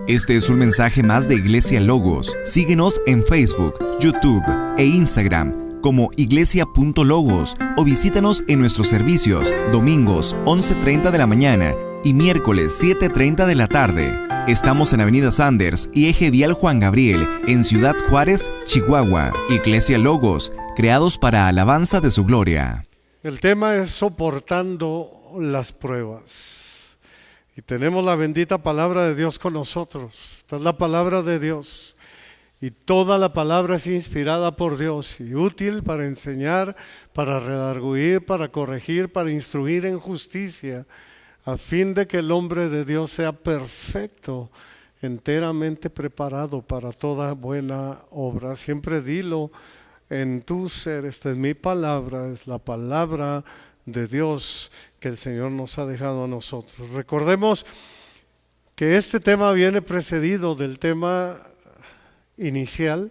Este es un mensaje más de Iglesia Logos. Síguenos en Facebook, YouTube e Instagram como iglesia.logos o visítanos en nuestros servicios domingos 11:30 de la mañana y miércoles 7:30 de la tarde. Estamos en Avenida Sanders y Eje Vial Juan Gabriel, en Ciudad Juárez, Chihuahua. Iglesia Logos, creados para alabanza de su gloria. El tema es soportando las pruebas. Y tenemos la bendita palabra de Dios con nosotros. Esta es la palabra de Dios. Y toda la palabra es inspirada por Dios y útil para enseñar, para redarguir, para corregir, para instruir en justicia, a fin de que el hombre de Dios sea perfecto, enteramente preparado para toda buena obra. Siempre dilo en tu ser, esta es mi palabra, es la palabra de Dios que el Señor nos ha dejado a nosotros. Recordemos que este tema viene precedido del tema inicial,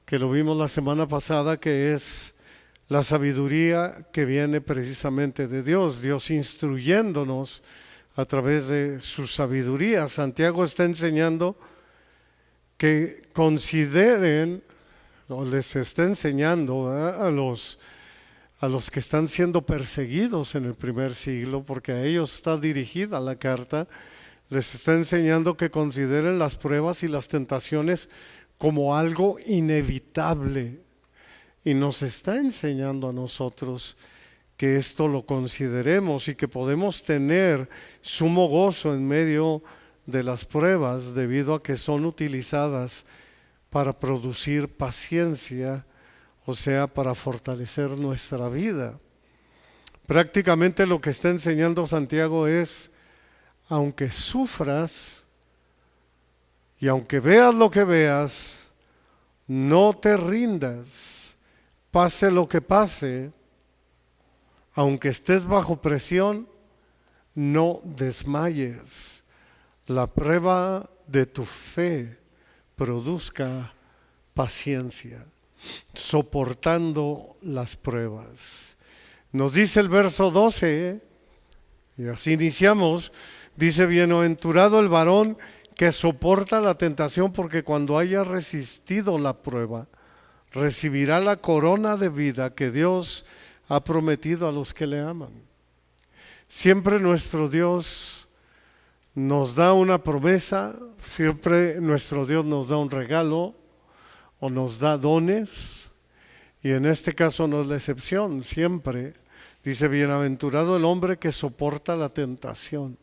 que lo vimos la semana pasada, que es la sabiduría que viene precisamente de Dios, Dios instruyéndonos a través de su sabiduría. Santiago está enseñando que consideren, o les está enseñando a los que están siendo perseguidos en el primer siglo, porque a ellos está dirigida la carta, les está enseñando que consideren las pruebas y las tentaciones como algo inevitable. Y nos está enseñando a nosotros que esto lo consideremos y que podemos tener sumo gozo en medio de las pruebas debido a que son utilizadas para producir paciencia, o sea, para fortalecer nuestra vida. Prácticamente lo que está enseñando Santiago es, aunque sufras y aunque veas lo que veas, no te rindas, pase lo que pase, aunque estés bajo presión, no desmayes. La prueba de tu fe produzca paciencia, soportando las pruebas. Nos dice el verso 12, y así iniciamos, dice: bienaventurado el varón que soporta la tentación, porque cuando haya resistido la prueba, recibirá la corona de vida que Dios ha prometido a los que le aman. Siempre nuestro Dios nos da una promesa, siempre nuestro Dios nos da un regalo o nos da dones, y en este caso no es la excepción. Siempre dice: bienaventurado el hombre que soporta la tentación.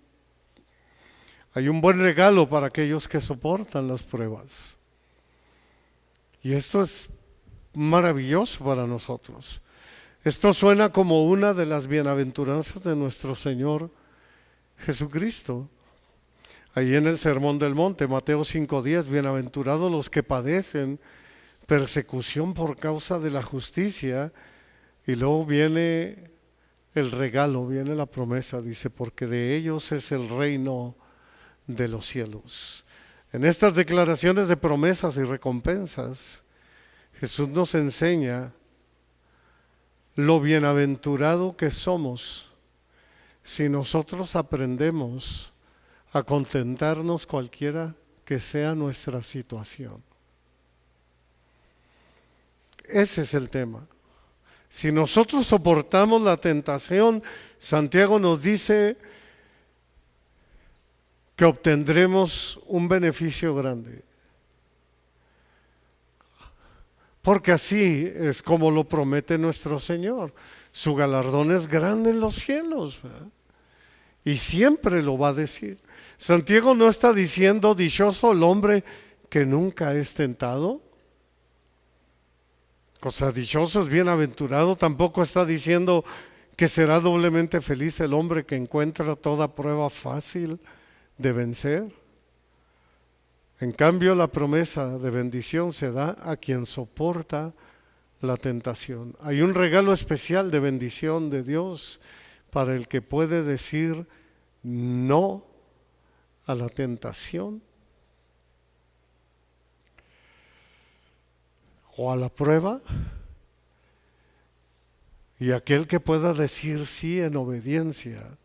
Hay un buen regalo para aquellos que soportan las pruebas, y esto es maravilloso para nosotros. Esto suena como una de las bienaventuranzas de nuestro Señor Jesucristo. Ahí en el Sermón del Monte, Mateo 5:10, bienaventurados los que padecen persecución por causa de la justicia. Y luego viene el regalo, viene la promesa, dice: porque de ellos es el reino de los cielos. En estas declaraciones de promesas y recompensas, Jesús nos enseña lo bienaventurado que somos si nosotros aprendemos a contentarnos cualquiera que sea nuestra situación. Ese es el tema. Si nosotros soportamos la tentación, Santiago nos dice que obtendremos un beneficio grande. Porque así es como lo promete nuestro Señor. Su galardón es grande en los cielos, ¿verdad? Y siempre lo va a decir. Santiago no está diciendo dichoso el hombre que nunca es tentado. O sea, dichoso es bienaventurado. Tampoco está diciendo que será doblemente feliz el hombre que encuentra toda prueba fácil de vencer. En cambio, la promesa de bendición se da a quien soporta la tentación. Hay un regalo especial de bendición de Dios para el que puede decir no a la tentación o a la prueba, y aquel que pueda decir sí en obediencia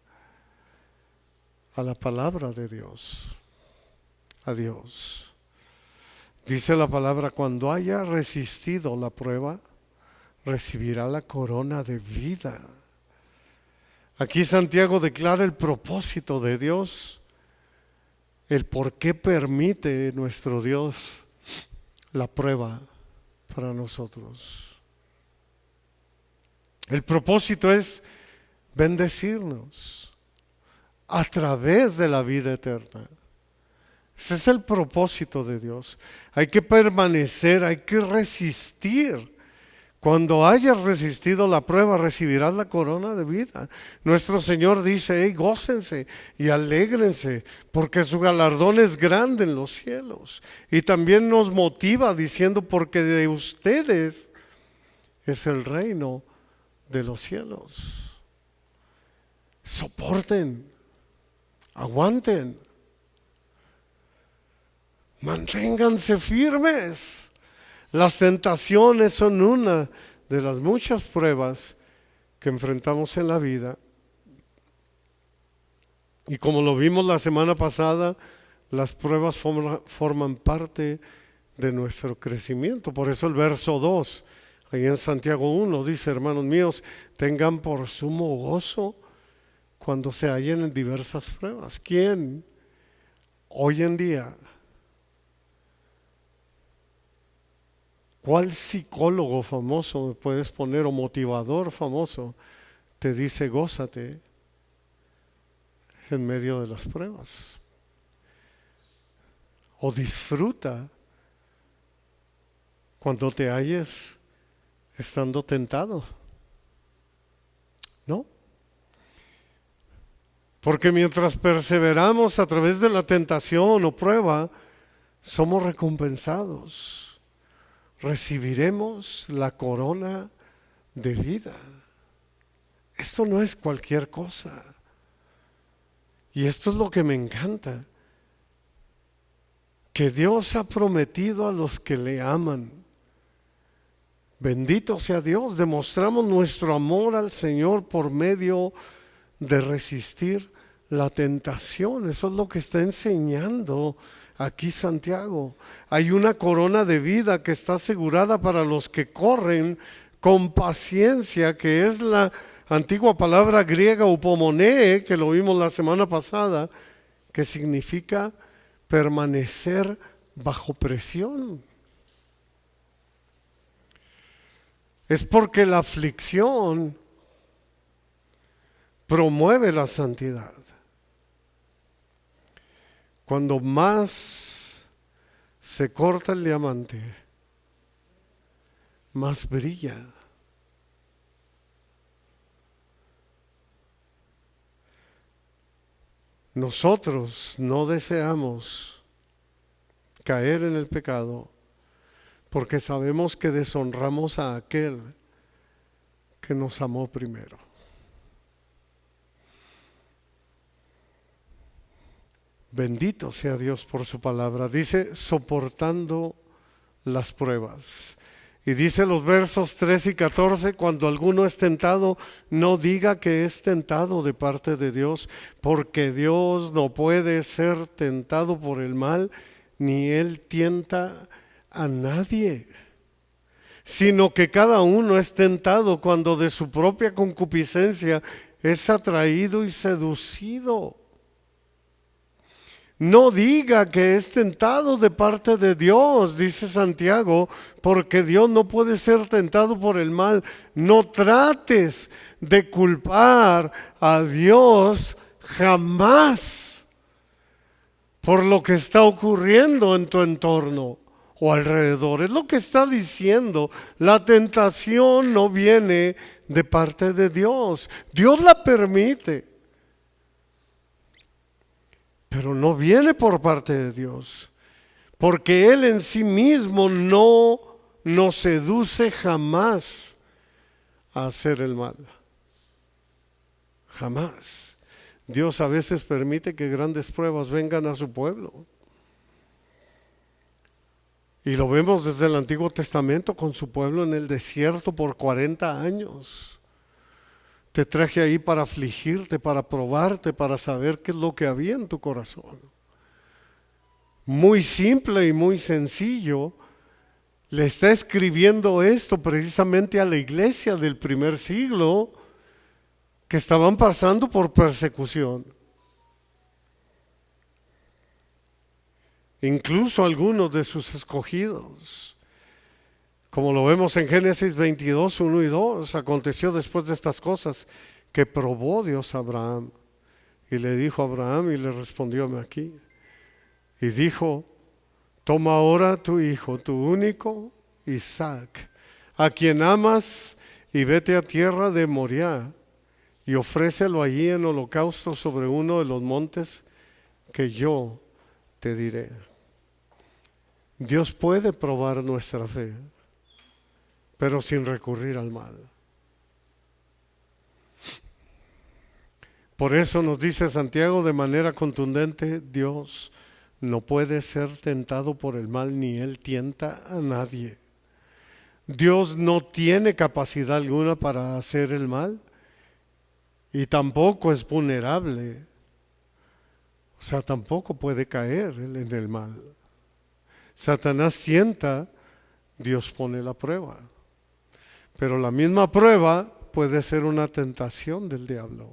a la palabra de Dios. a Dios. Dice la palabra, cuando haya resistido la prueba, recibirá la corona de vida. Aquí Santiago declara el propósito de Dios, el por qué permite nuestro Dios la prueba para nosotros. El propósito es bendecirnos a través de la vida eterna. Ese es el propósito de Dios. Hay que permanecer, hay que resistir. Cuando hayas resistido la prueba, recibirás la corona de vida. Nuestro Señor dice, hey, gócense y alégrense, porque su galardón es grande en los cielos. Y también nos motiva diciendo, porque de ustedes es el reino de los cielos. Soporten, aguanten, manténganse firmes. Las tentaciones son una de las muchas pruebas que enfrentamos en la vida. Y como lo vimos la semana pasada, las pruebas forman parte de nuestro crecimiento. Por eso el verso 2, ahí en Santiago 1, dice, hermanos míos, tengan por sumo gozo cuando se hallen en diversas pruebas. ¿Quién hoy en día? ¿Cuál psicólogo famoso me puedes poner o motivador famoso te dice gózate en medio de las pruebas? O disfruta cuando te halles estando tentado. ¿No? Porque mientras perseveramos a través de la tentación o prueba, somos recompensados. Recibiremos la corona de vida. Esto no es cualquier cosa. Y esto es lo que me encanta. Que Dios ha prometido a los que le aman. Bendito sea Dios. Demostramos nuestro amor al Señor por medio de resistir la tentación. Eso es lo que está enseñando aquí Santiago. Hay una corona de vida que está asegurada para los que corren con paciencia, que es la antigua palabra griega upomone, que lo vimos la semana pasada, que significa permanecer bajo presión. Es porque la aflicción promueve la santidad. Cuando más se corta el diamante, más brilla. Nosotros no deseamos caer en el pecado porque sabemos que deshonramos a aquel que nos amó primero. Bendito sea Dios por su palabra. Dice, soportando las pruebas. Y dice los versos 13 y 14, cuando alguno es tentado, no diga que es tentado de parte de Dios, porque Dios no puede ser tentado por el mal, ni Él tienta a nadie, sino que cada uno es tentado cuando de su propia concupiscencia es atraído y seducido. No diga que es tentado de parte de Dios, dice Santiago, porque Dios no puede ser tentado por el mal. No trates de culpar a Dios jamás por lo que está ocurriendo en tu entorno o alrededor. Es lo que está diciendo. La tentación no viene de parte de Dios. Dios la permite, pero no viene por parte de Dios, porque Él en sí mismo no nos seduce jamás a hacer el mal. Jamás. Dios a veces permite que grandes pruebas vengan a su pueblo. Y lo vemos desde el Antiguo Testamento con su pueblo en el desierto por 40 años. Te traje ahí para afligirte, para probarte, para saber qué es lo que había en tu corazón. muy simple y muy sencillo, le está escribiendo esto precisamente a la iglesia del primer siglo que estaban pasando por persecución. Incluso algunos de sus escogidos. Como lo vemos en Génesis 22, 1 y 2, aconteció después de estas cosas que probó Dios a Abraham. Y le dijo a Abraham, y le respondió aquí. Y dijo, toma ahora tu hijo, tu único Isaac, a quien amas, y vete a tierra de Moriah, y ofrécelo allí en holocausto sobre uno de los montes que yo te diré. Dios puede probar nuestra fe, pero sin recurrir al mal. Por eso nos dice Santiago de manera contundente, Dios no puede ser tentado por el mal, ni Él tienta a nadie. Dios no tiene capacidad alguna para hacer el mal y tampoco es vulnerable. O sea, tampoco puede caer en el mal. Satanás tienta, Dios pone la prueba. Pero la misma prueba puede ser una tentación del diablo.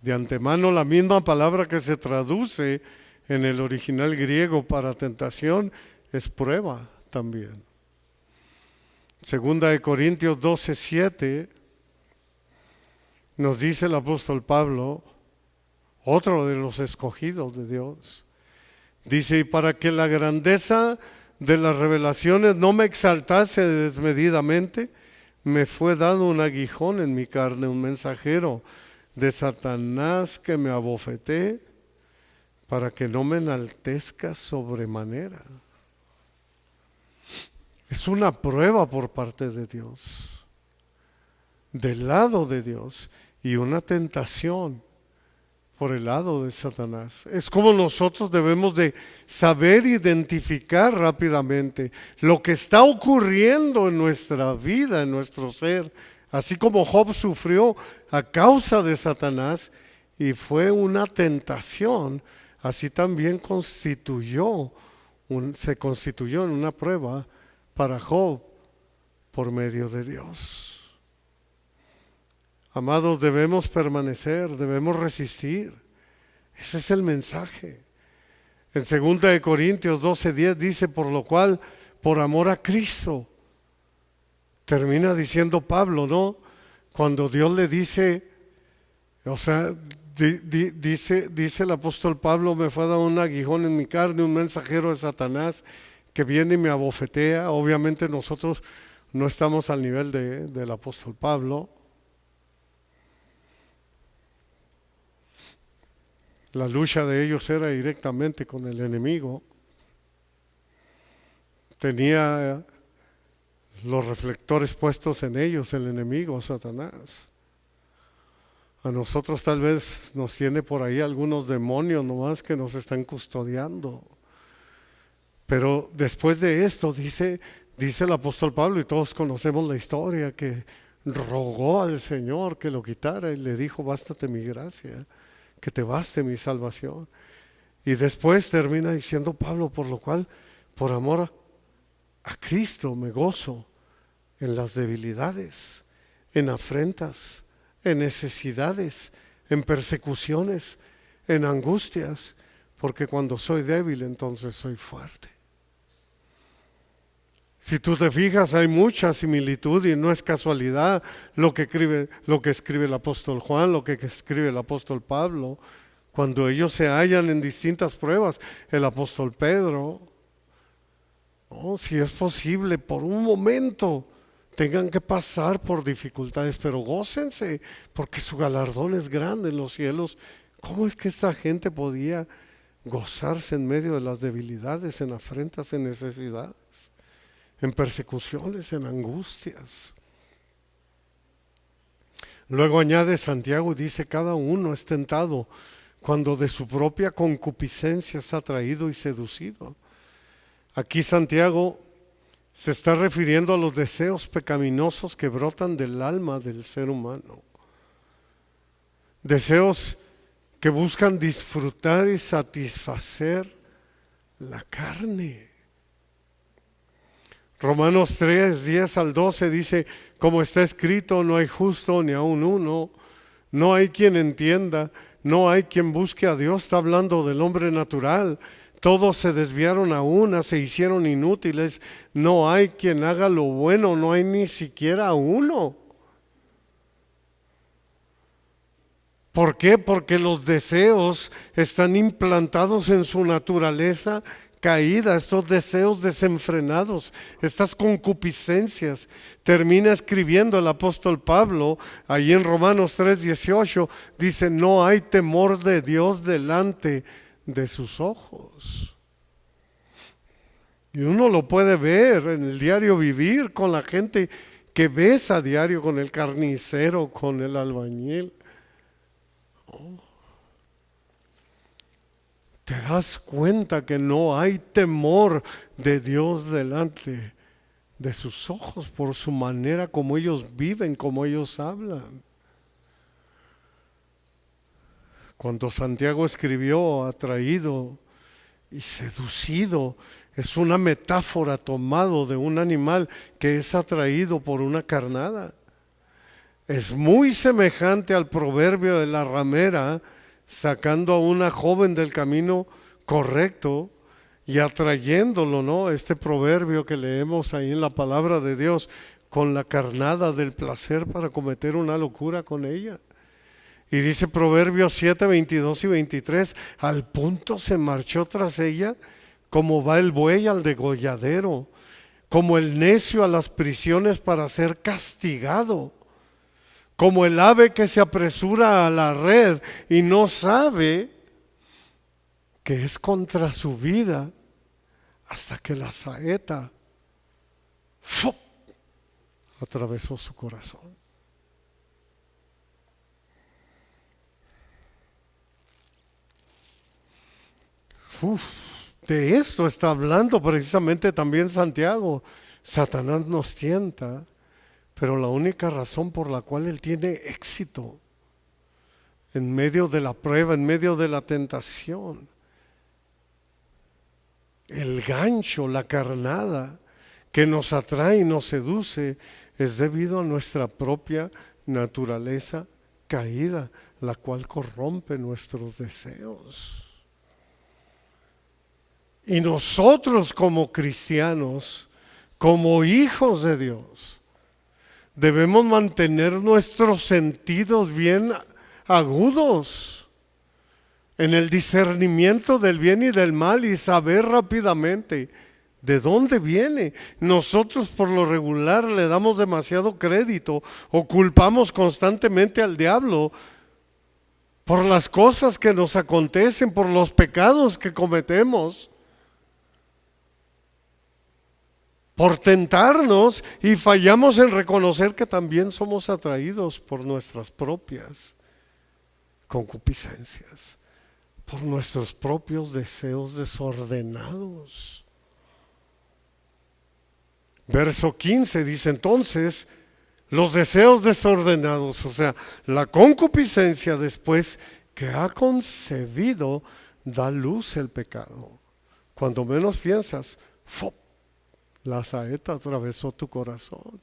De antemano, la misma palabra que se traduce en el original griego para tentación es prueba también. Segunda de Corintios 12:7 nos dice el apóstol Pablo, otro de los escogidos de Dios, dice, y para que la grandeza de las revelaciones no me exaltase desmedidamente, me fue dado un aguijón en mi carne, un mensajero de Satanás que me abofeté para que no me enaltezca sobremanera. Es una prueba por parte de Dios, del lado de Dios, y una tentación por el lado de Satanás. Es como nosotros debemos de saber identificar rápidamente lo que está ocurriendo en nuestra vida, en nuestro ser. Así como Job sufrió a causa de Satanás y fue una tentación, así también se constituyó en una prueba para Job por medio de Dios. Amados, debemos permanecer, debemos resistir. Ese es el mensaje. En 2 Corintios 12:10 dice, por lo cual, por amor a Cristo, termina diciendo Pablo, ¿no? Cuando Dios le dice, o sea, dice el apóstol Pablo, me fue dado un aguijón en mi carne, un mensajero de Satanás que viene y me abofetea. Obviamente nosotros no estamos al nivel del apóstol Pablo. La lucha de ellos era directamente con el enemigo. Tenía los reflectores puestos en ellos, el enemigo, Satanás. A nosotros tal vez nos tiene por ahí algunos demonios nomás que nos están custodiando. Pero después de esto dice el apóstol Pablo, y todos conocemos la historia, que rogó al Señor que lo quitara y le dijo, bástate mi gracia, que te baste mi salvación. Y después termina diciendo Pablo, por lo cual, por amor a Cristo me gozo en las debilidades, en afrentas, en necesidades, en persecuciones, en angustias, porque cuando soy débil entonces soy fuerte. Si tú te fijas, hay mucha similitud y no es casualidad lo que escribe el apóstol Juan, lo que escribe el apóstol Pablo, cuando ellos se hallan en distintas pruebas. El apóstol Pedro, si es posible, por un momento tengan que pasar por dificultades, pero gócense, porque su galardón es grande en los cielos. ¿Cómo es que esta gente podía gozarse en medio de las debilidades, en afrentas, en necesidades, en persecuciones, en angustias? Luego añade Santiago y dice, cada uno es tentado cuando de su propia concupiscencia es atraído y seducido. Aquí Santiago se está refiriendo a los deseos pecaminosos que brotan del alma del ser humano. Deseos que buscan disfrutar y satisfacer la carne. Romanos 3, 10 al 12 dice, como está escrito, no hay justo ni aun uno, no hay quien entienda, no hay quien busque a Dios. Está hablando del hombre natural. Todos se desviaron a una, se hicieron inútiles. No hay quien haga lo bueno, no hay ni siquiera uno. ¿Por qué? Porque los deseos están implantados en su naturaleza caída, estos deseos desenfrenados, estas concupiscencias. Termina escribiendo el apóstol Pablo, ahí en Romanos 3:18, dice, no hay temor de Dios delante de sus ojos. Y uno lo puede ver en el diario vivir con la gente que ves a diario, con el carnicero, con el albañil. Te das cuenta que no hay temor de Dios delante de sus ojos por su manera como ellos viven, como ellos hablan. Cuando Santiago escribió atraído y seducido, es una metáfora tomado de un animal que es atraído por una carnada. Es muy semejante al proverbio de la ramera sacando a una joven del camino correcto y atrayéndolo, ¿no? Este proverbio que leemos ahí en la palabra de Dios, con la carnada del placer para cometer una locura con ella. Y dice Proverbios 7, 22 y 23, al punto se marchó tras ella como va el buey al degolladero, como el necio a las prisiones para ser castigado, como el ave que se apresura a la red y no sabe que es contra su vida hasta que la saeta ¡fum!, atravesó su corazón. De esto está hablando precisamente también Santiago. Satanás nos tienta, pero la única razón por la cual él tiene éxito en medio de la prueba, en medio de la tentación, el gancho, la carnada que nos atrae y nos seduce, es debido a nuestra propia naturaleza caída, la cual corrompe nuestros deseos. Y nosotros como cristianos, como hijos de Dios, debemos mantener nuestros sentidos bien agudos en el discernimiento del bien y del mal y saber rápidamente de dónde viene. Nosotros por lo regular le damos demasiado crédito o culpamos constantemente al diablo por las cosas que nos acontecen, por los pecados que cometemos, por tentarnos, y fallamos en reconocer que también somos atraídos por nuestras propias concupiscencias, por nuestros propios deseos desordenados. Verso 15 dice entonces, los deseos desordenados, o sea, la concupiscencia después que ha concebido, da luz el pecado. Cuando menos piensas, ¡fop!, la saeta atravesó tu corazón.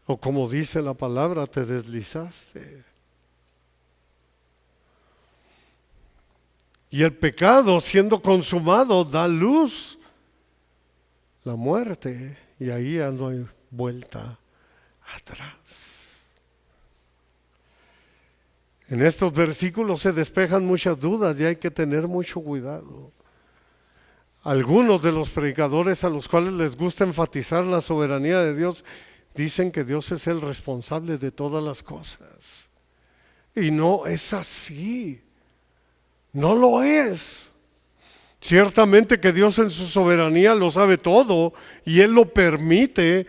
O como dice la palabra, te deslizaste. Y el pecado siendo consumado da luz, la muerte, y ahí ya no hay vuelta atrás. En estos versículos se despejan muchas dudas y hay que tener mucho cuidado. Algunos de los predicadores a los cuales les gusta enfatizar la soberanía de Dios dicen que Dios es el responsable de todas las cosas. Y no es así. No lo es. Ciertamente que Dios en su soberanía lo sabe todo y Él lo permite,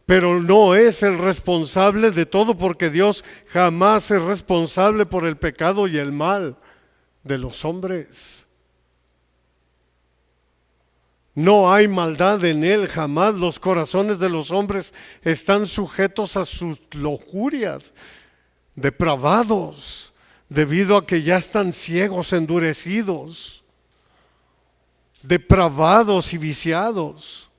pero no es el responsable de todo, porque Dios jamás es responsable por el pecado y el mal de los hombres. No hay maldad en Él, jamás. Los corazones de los hombres están sujetos a sus lujurias, depravados. debido a que ya están ciegos, endurecidos, depravados y viciados.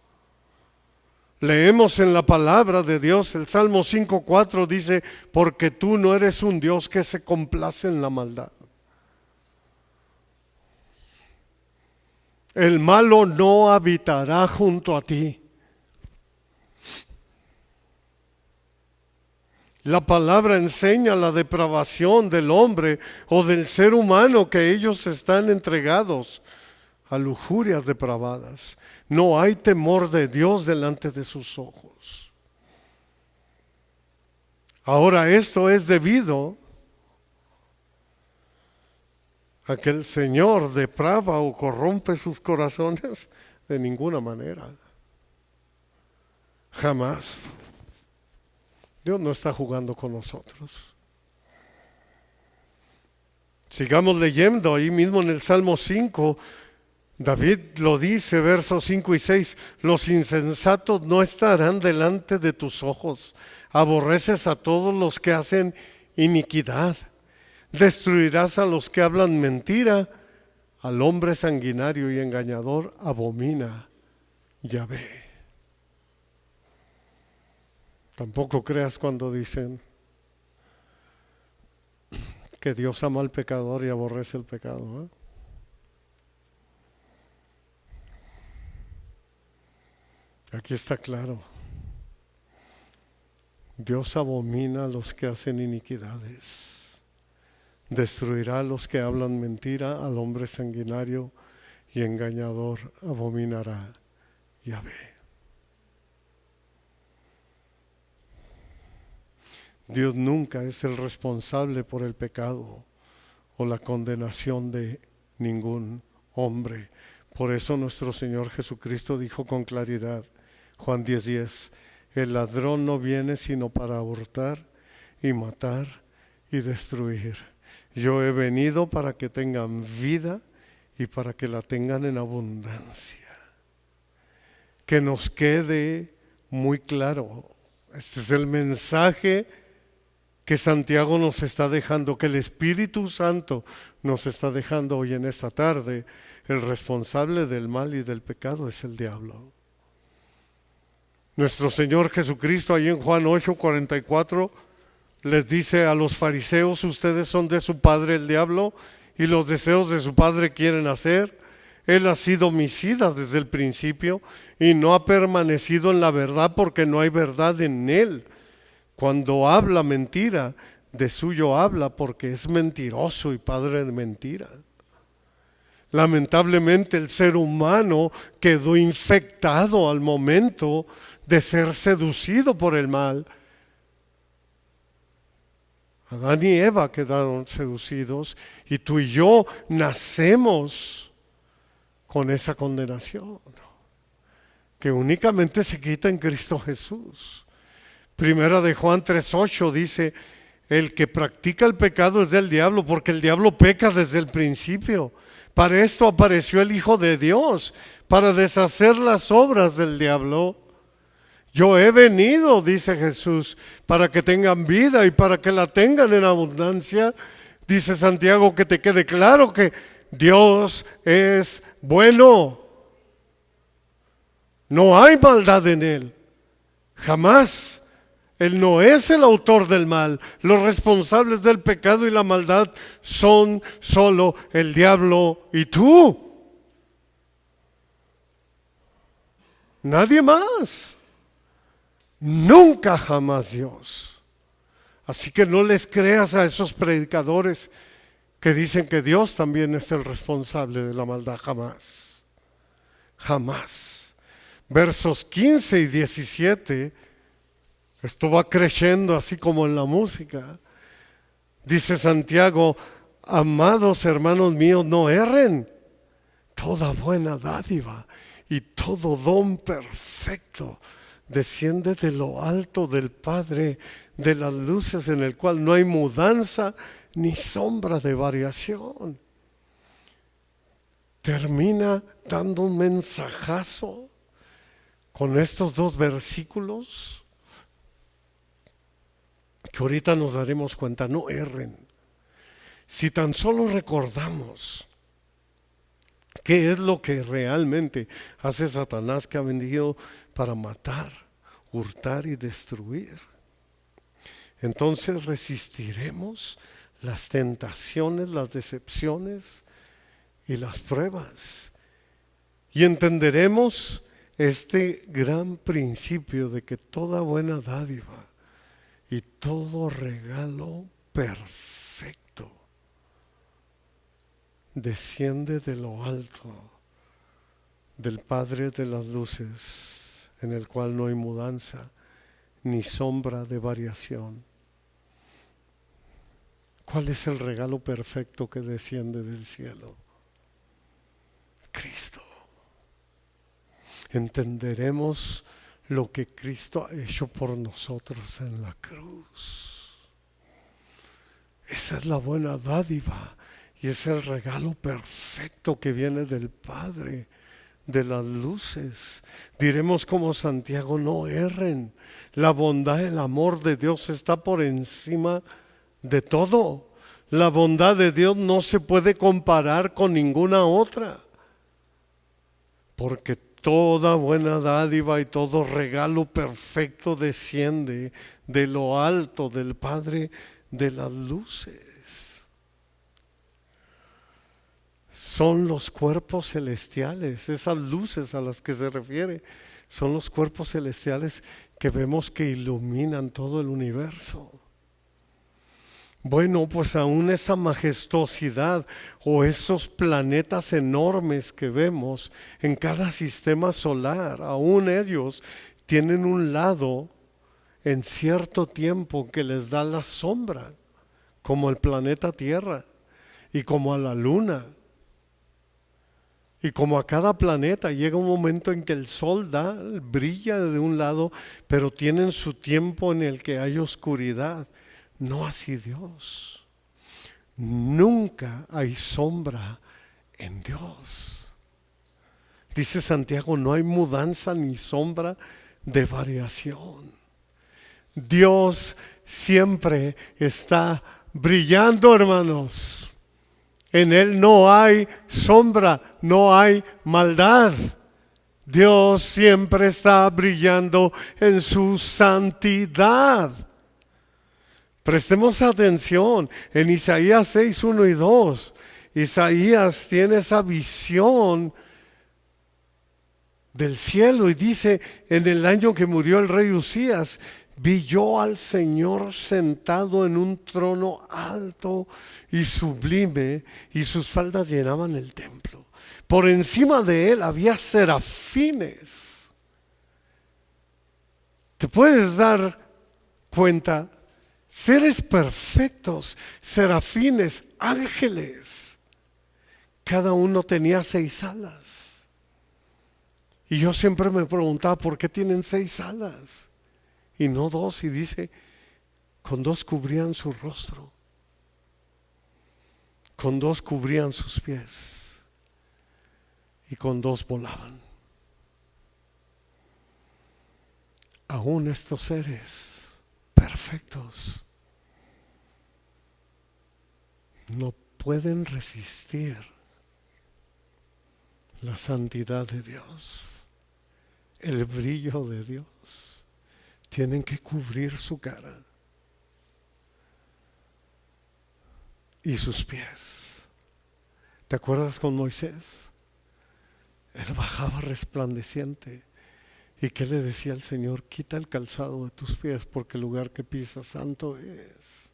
Leemos en la palabra de Dios, el Salmo 5:4 dice, porque tú no eres un Dios que se complace en la maldad. El malo no habitará junto a ti. La palabra enseña la depravación del hombre o del ser humano, que ellos están entregados a lujurias depravadas. No hay temor de Dios delante de sus ojos. Ahora, esto es debido a que el Señor deprava o corrompe sus corazones de ninguna manera. Jamás. Dios no está jugando con nosotros. Sigamos leyendo ahí mismo en el Salmo 5. David lo dice, versos 5 y 6, los insensatos no estarán delante de tus ojos. Aborreces a todos los que hacen iniquidad. Destruirás a los que hablan mentira. Al hombre sanguinario y engañador abomina Yahvé. Tampoco creas cuando dicen que Dios ama al pecador y aborrece el pecado, ¿eh? Aquí está claro. Dios abomina a los que hacen iniquidades. Destruirá a los que hablan mentira, al hombre sanguinario y engañador abominará Yahvé. Dios nunca es el responsable por el pecado o la condenación de ningún hombre. Por eso nuestro Señor Jesucristo dijo con claridad, Juan 10:10, el ladrón no viene sino para hurtar y matar y destruir. Yo he venido para que tengan vida y para que la tengan en abundancia. Que nos quede muy claro, este es el mensaje que Santiago nos está dejando, que el Espíritu Santo nos está dejando hoy en esta tarde. El responsable del mal y del pecado es el diablo. Nuestro Señor Jesucristo, ahí en Juan 8:44, les dice a los fariseos, ustedes son de su padre el diablo y los deseos de su padre quieren hacer. Él ha sido homicida desde el principio y no ha permanecido en la verdad porque no hay verdad en él. Cuando habla mentira, de suyo habla porque es mentiroso y padre de mentira. Lamentablemente el ser humano quedó infectado al momento de ser seducido por el mal. Adán y Eva quedaron seducidos y tú y yo nacemos con esa condenación que únicamente se quita en Cristo Jesús. Primera de Juan 3:8 dice, el que practica el pecado es del diablo, porque el diablo peca desde el principio. Para esto apareció el Hijo de Dios, para deshacer las obras del diablo. Yo he venido, dice Jesús, para que tengan vida y para que la tengan en abundancia. Dice Santiago, que te quede claro que Dios es bueno. No hay maldad en Él, jamás. Él no es el autor del mal. Los responsables del pecado y la maldad son solo el diablo y tú. Nadie más. Nunca jamás Dios. Así que no les creas a esos predicadores que dicen que Dios también es el responsable de la maldad. Jamás. Jamás. Versos 15 y 17. Esto va creciendo así como en la música. Dice Santiago, amados hermanos míos, no erren. Toda buena dádiva y todo don perfecto desciende de lo alto del Padre de las luces, en el cual no hay mudanza ni sombra de variación. Termina dando un mensajazo con estos dos versículos que ahorita nos daremos cuenta. No erren. Si tan solo recordamos qué es lo que realmente hace Satanás, que ha venido para matar, hurtar y destruir, entonces resistiremos las tentaciones, las decepciones y las pruebas. Y entenderemos este gran principio de que toda buena dádiva y todo regalo perfecto desciende de lo alto, del Padre de las luces, en el cual no hay mudanza ni sombra de variación. ¿Cuál es el regalo perfecto que desciende del cielo? Cristo. Entenderemos lo que Cristo ha hecho por nosotros en la cruz. Esa es la buena dádiva y es el regalo perfecto que viene del Padre de las luces. Diremos como Santiago: no erren. La bondad, el amor de Dios está por encima de todo. La bondad de Dios no se puede comparar con ninguna otra, porque toda buena dádiva y todo regalo perfecto desciende de lo alto, del Padre de las luces. Son los cuerpos celestiales, esas luces a las que se refiere, son los cuerpos celestiales que vemos que iluminan todo el universo. Bueno, pues aún esa majestuosidad o esos planetas enormes que vemos en cada sistema solar, aún ellos tienen un lado en cierto tiempo que les da la sombra, como el planeta Tierra y como a la Luna. Y como a cada planeta llega un momento en que el sol brilla de un lado, pero tienen su tiempo en el que hay oscuridad. No así Dios. Nunca hay sombra en Dios. Dice Santiago: no hay mudanza ni sombra de variación. Dios siempre está brillando, hermanos. En Él no hay sombra, no hay maldad. Dios siempre está brillando en su santidad. Prestemos atención en Isaías 6, 1 y 2. Isaías tiene esa visión del cielo y dice: en el año que murió el rey Usías, vi yo al Señor sentado en un trono alto y sublime, y sus faldas llenaban el templo. Por encima de él había serafines. ¿Te puedes dar cuenta? Seres perfectos, serafines, ángeles. Cada uno tenía 6 alas. Y yo siempre me preguntaba: ¿por qué tienen 6 alas? Y no 2, y dice: con 2 cubrían su rostro, con 2 cubrían sus pies, y con 2 volaban. Aún estos seres perfectos no pueden resistir la santidad de Dios, el brillo de Dios. Tienen que cubrir su cara y sus pies. ¿Te acuerdas con Moisés? Él bajaba resplandeciente. ¿Y qué le decía el Señor? Quita el calzado de tus pies, porque el lugar que pisas santo es.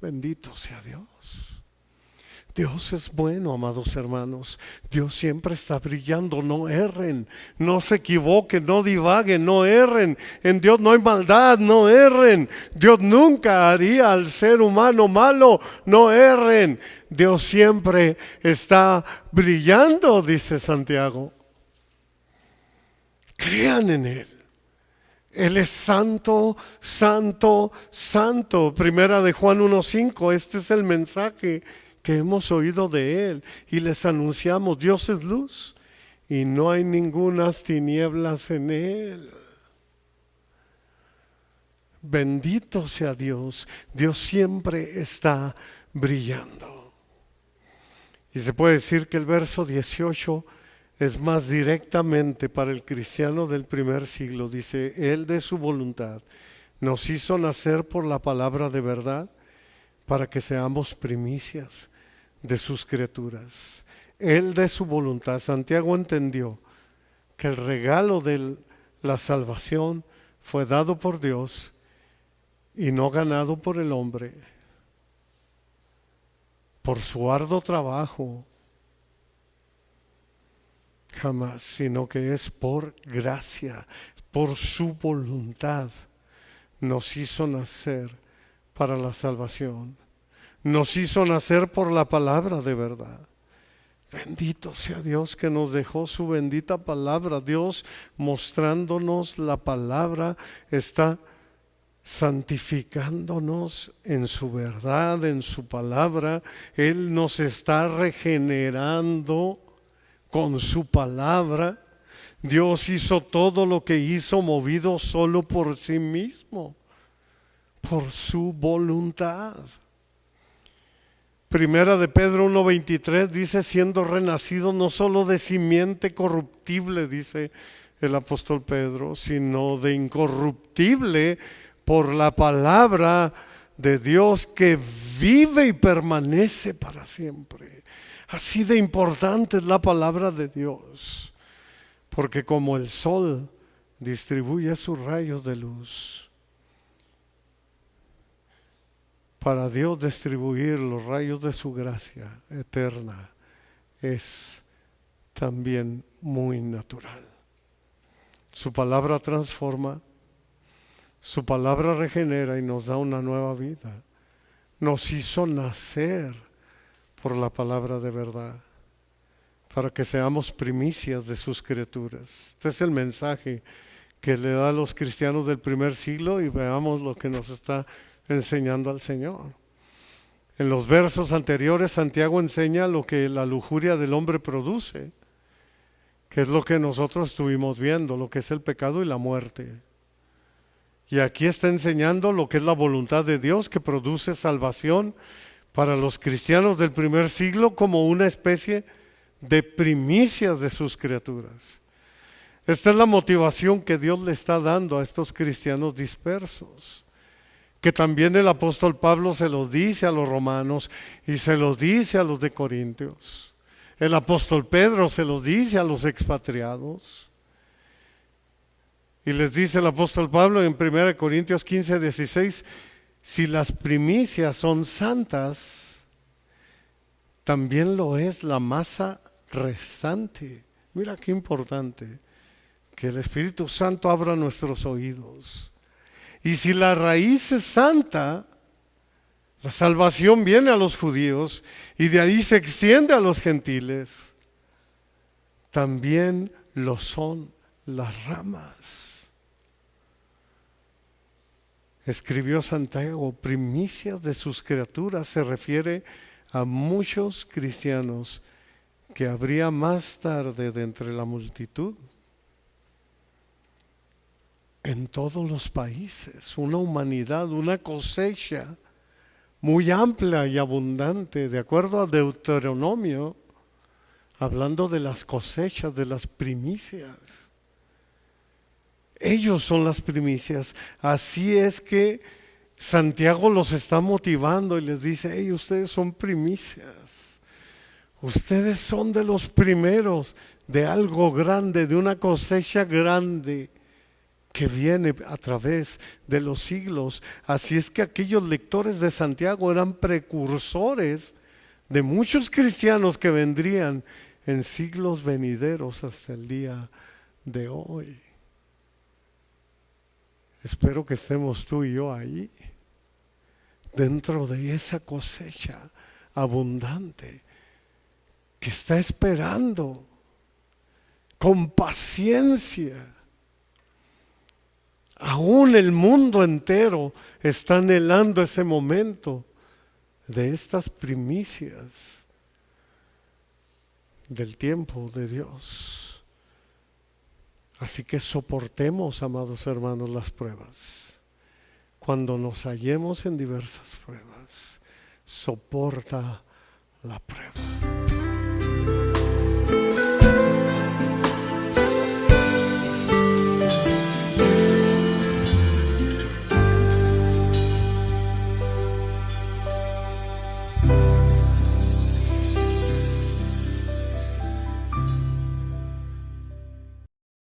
Bendito sea Dios. Dios es bueno, amados hermanos. Dios siempre está brillando. No erren, no se equivoquen, no divaguen, no erren. En Dios no hay maldad, no erren. Dios nunca haría al ser humano malo, no erren. Dios siempre está brillando, dice Santiago. Crean en Él. Él es santo, santo, santo. Primera de Juan 1:5. Este es el mensaje que hemos oído de Él y les anunciamos: Dios es luz y no hay ningunas tinieblas en Él. Bendito sea Dios. Dios siempre está brillando. Y se puede decir que el verso 18 es más directamente para el cristiano del primer siglo. Dice, Él de su voluntad nos hizo nacer por la palabra de verdad para que seamos primicias de sus criaturas. Él de su voluntad. Santiago entendió que el regalo de la salvación fue dado por Dios y no ganado por el hombre, por su arduo trabajo, jamás, sino que es por gracia, por su voluntad. Nos hizo nacer para la salvación. Nos hizo nacer por la palabra de verdad. Bendito sea Dios que nos dejó su bendita palabra. Dios mostrándonos la palabra está santificándonos en su verdad, en su palabra. Él nos está regenerando con su palabra. Dios hizo todo lo que hizo movido solo por sí mismo, por su voluntad. Primera de Pedro 1:23 dice, siendo renacido no solo de simiente corruptible, dice el apóstol Pedro, sino de incorruptible por la palabra de Dios que vive y permanece para siempre. Así de importante es la palabra de Dios, porque como el sol distribuye sus rayos de luz, para Dios distribuir los rayos de su gracia eterna es también muy natural. Su palabra transforma, su palabra regenera y nos da una nueva vida. Nos hizo nacer por la palabra de verdad, para que seamos primicias de sus criaturas. Este es el mensaje que le da a los cristianos del primer siglo, y veamos lo que nos está enseñando al Señor. En los versos anteriores Santiago enseña lo que la lujuria del hombre produce, que es lo que nosotros estuvimos viendo, lo que es el pecado y la muerte. Y aquí está enseñando lo que es la voluntad de Dios, que produce salvación para los cristianos del primer siglo como una especie de primicias de sus criaturas. Esta es la motivación que Dios le está dando a estos cristianos dispersos, que también el apóstol Pablo se los dice a los romanos y se los dice a los de Corintios. El apóstol Pedro se los dice a los expatriados. Y les dice el apóstol Pablo en 1 Corintios 15:16, si las primicias son santas, también lo es la masa restante. Mira qué importante, que el Espíritu Santo abra nuestros oídos. Y si la raíz es santa, la salvación viene a los judíos y de ahí se extiende a los gentiles, también lo son las ramas. Escribió Santiago, primicias de sus criaturas, se refiere a muchos cristianos que habría más tarde de entre la multitud. En todos los países, una humanidad, una cosecha muy amplia y abundante, de acuerdo a Deuteronomio, hablando de las cosechas, de las primicias. Ellos son las primicias. Así es que Santiago los está motivando y les dice, hey, ustedes son primicias. Ustedes son de los primeros de algo grande, de una cosecha grande que viene a través de los siglos. Así es que aquellos lectores de Santiago eran precursores de muchos cristianos que vendrían en siglos venideros hasta el día de hoy. Espero que estemos tú y yo ahí, dentro de esa cosecha abundante que está esperando con paciencia. Aún el mundo entero está anhelando ese momento de estas primicias del tiempo de Dios. Así que soportemos, amados hermanos, las pruebas. cuando nos hallemos en diversas pruebas, soporta la prueba.